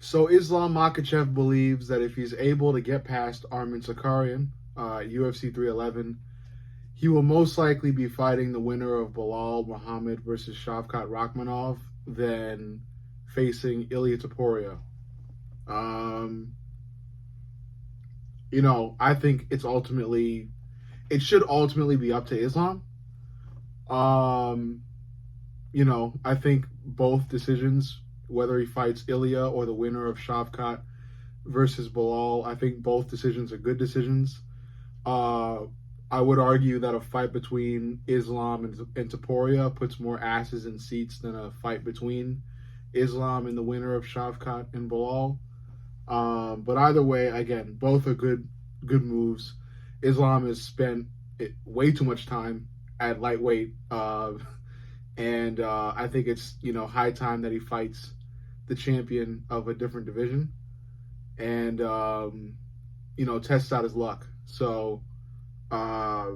So Islam Makhachev believes that if he's able to get past Armin Sakarian, UFC 311, he will most likely be fighting the winner of Bilal Muhammad versus Shavkat Rakhmonov than facing Ilia Topuria. Um, I think it should ultimately be up to Islam. Um, I think both decisions, whether he fights Ilya or the winner of Shavkat versus Bilal, I think both decisions are good decisions. Uh, I would argue that a fight between Islam and Topuria puts more asses in seats than a fight between Islam and the winner of Shavkat and Bilal. But either way, again, both are good moves. Islam has spent way too much time at lightweight, and I think it's high time that he fights the champion of a different division and tests out his luck. So uh,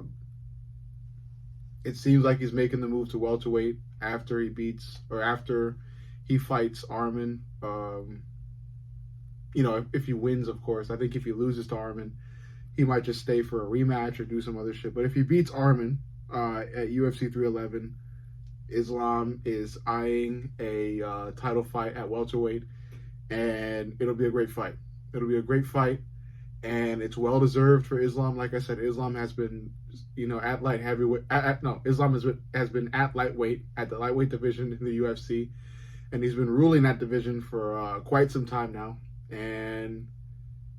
it seems like he's making the move to welterweight after he fights Armin. If he wins, of course. I think if he loses to Armin, he might just stay for a rematch or do some other shit. But if he beats Armin at UFC 311, Islam is eyeing a title fight at welterweight, and it'll be a great fight. It'll be a great fight, and it's well deserved for Islam. Like I said, Islam has been, at light heavyweight. Islam has been at lightweight, at the lightweight division in the UFC, and he's been ruling that division for quite some time now. And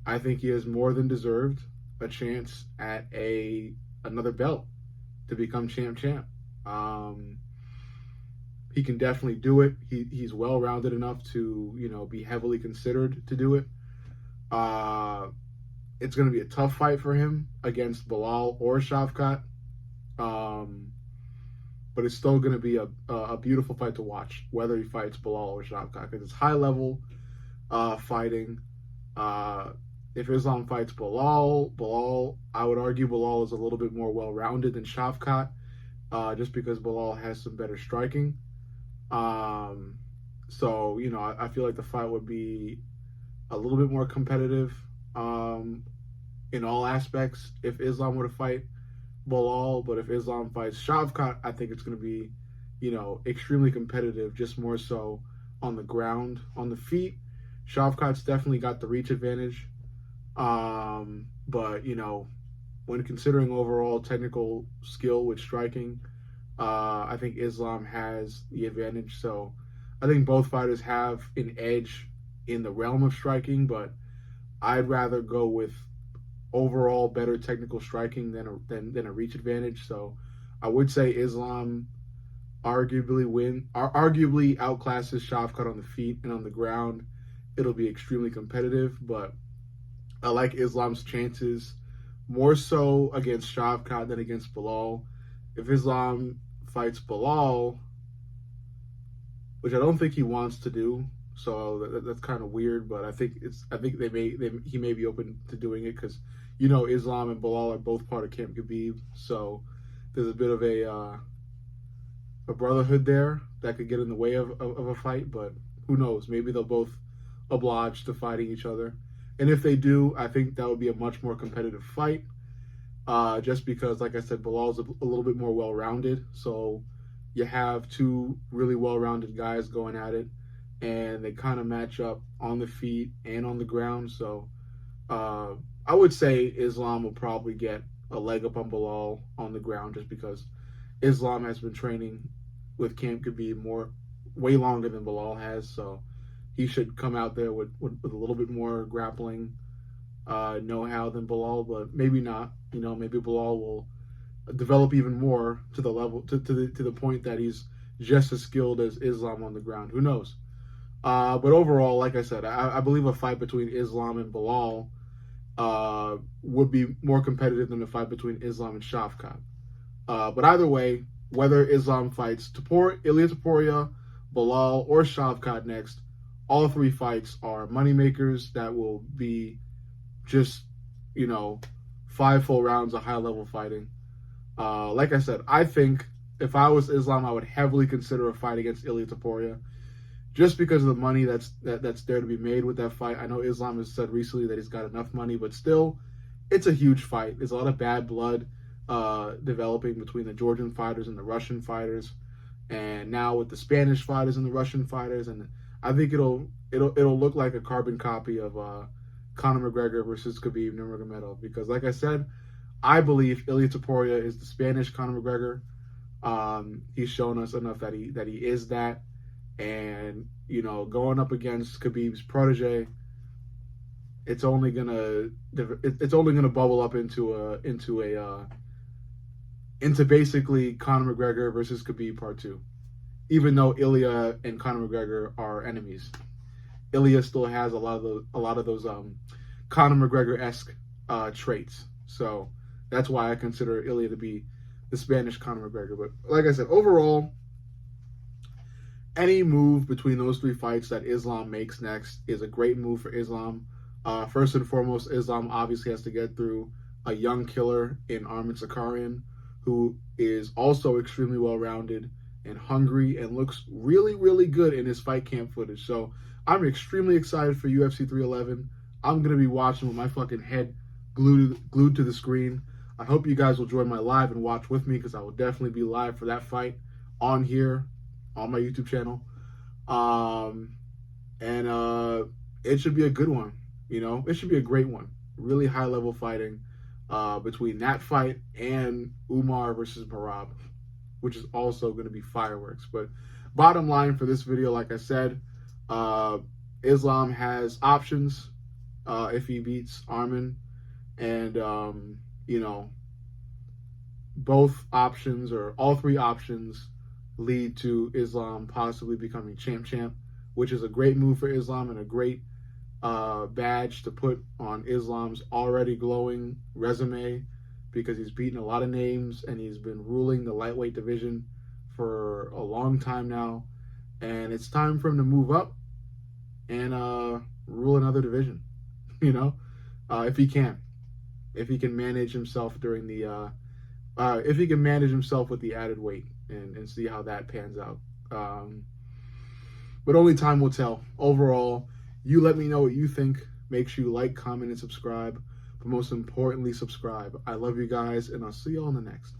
I think he has more than deserved a chance at another belt to become champ. He can definitely do it. He's well rounded enough to be heavily considered to do it. It's going to be a tough fight for him against Bilal or Shavkat, but it's still going to be a beautiful fight to watch, whether he fights Bilal or Shavkat, because it's high level fighting. If Islam fights Bilal, I would argue Bilal is a little bit more well-rounded than Shavkat, just because Bilal has some better striking. So I feel like the fight would be a little bit more competitive in all aspects if Islam were to fight Bilal. But if Islam fights Shavkat, I think it's going to be extremely competitive, just more so on the ground. On the feet, Shavkat's definitely got the reach advantage. But when considering overall technical skill with striking, I think Islam has the advantage. So I think both fighters have an edge in the realm of striking, but I'd rather go with overall better technical striking than a reach advantage. So I would say Islam arguably outclasses Shavkat on the feet, and on the ground it'll be extremely competitive, but I like Islam's chances more so against Shavkat than against Bilal. If Islam fights Bilal, which I don't think he wants to do, so that's kind of weird, but I think he may be open to doing it because Islam and Bilal are both part of Camp Khabib, so there's a bit of a brotherhood there that could get in the way of a fight, but who knows? Maybe they'll both oblige to fighting each other. And if they do, I think that would be a much more competitive fight, just because, like I said, Bilal's a little bit more well-rounded. So you have two really well-rounded guys going at it, and they kind of match up on the feet and on the ground. So I would say Islam will probably get a leg up on Bilal on the ground, just because Islam has been training with Camp Khabib way longer than Bilal has. So he should come out there with a little bit more grappling know-how than Bilal, but maybe not. Maybe Bilal will develop even more to the level to the point that he's just as skilled as Islam on the ground. Who knows? But overall, like I said, I believe a fight between Islam and Bilal would be more competitive than a fight between Islam and Shavkat. But either way, whether Islam fights Ilia Topuria, Bilal, or Shavkat next, all three fights are moneymakers that will be just, 5 full rounds of high-level fighting. Like I said, I think if I was Islam, I would heavily consider a fight against Ilia Topuria, just because of the money that's there to be made with that fight. I know Islam has said recently that he's got enough money, but still, it's a huge fight. There's a lot of bad blood developing between the Georgian fighters and the Russian fighters, and now with the Spanish fighters and the Russian fighters, and I think it'll look like a carbon copy of Conor McGregor versus Khabib Nurmagomedov, because like I said, I believe Ilia Topuria is the Spanish Conor McGregor. He's shown us enough that he is that, and you know, going up against Khabib's protege, it's only gonna bubble up into basically Conor McGregor versus Khabib Part 2. Even though Ilia and Conor McGregor are enemies, Ilia still has a lot of those Conor McGregor-esque traits. So that's why I consider Ilia to be the Spanish Conor McGregor. But like I said, overall, any move between those three fights that Islam makes next is a great move for Islam. First and foremost, Islam obviously has to get through a young killer in Arman Sakarian, who is also extremely well-rounded and hungry and looks really, really good in his fight camp footage. So I'm extremely excited for UFC 311. I'm going to be watching with my fucking head glued to the screen. I hope you guys will join my live and watch with me, because I will definitely be live for that fight on here, on my YouTube channel. It should be a good one. You know, it should be a great one. Really high-level fighting between that fight and Umar versus Merab, which is also going to be fireworks. But bottom line for this video, like I said, Islam has options if he beats Arman, and you know, both options or all three options lead to Islam possibly becoming champ, which is a great move for Islam and a great badge to put on Islam's already glowing resume, because he's beaten a lot of names and he's been ruling the lightweight division for a long time now, and it's time for him to move up and rule another division. You know, if he can manage himself during the if he can manage himself with the added weight, and see how that pans out. But only time will tell. Overall, you let me know what you think. Make sure you like, comment, and subscribe. But most importantly, subscribe. I love you guys, and I'll see you all in the next.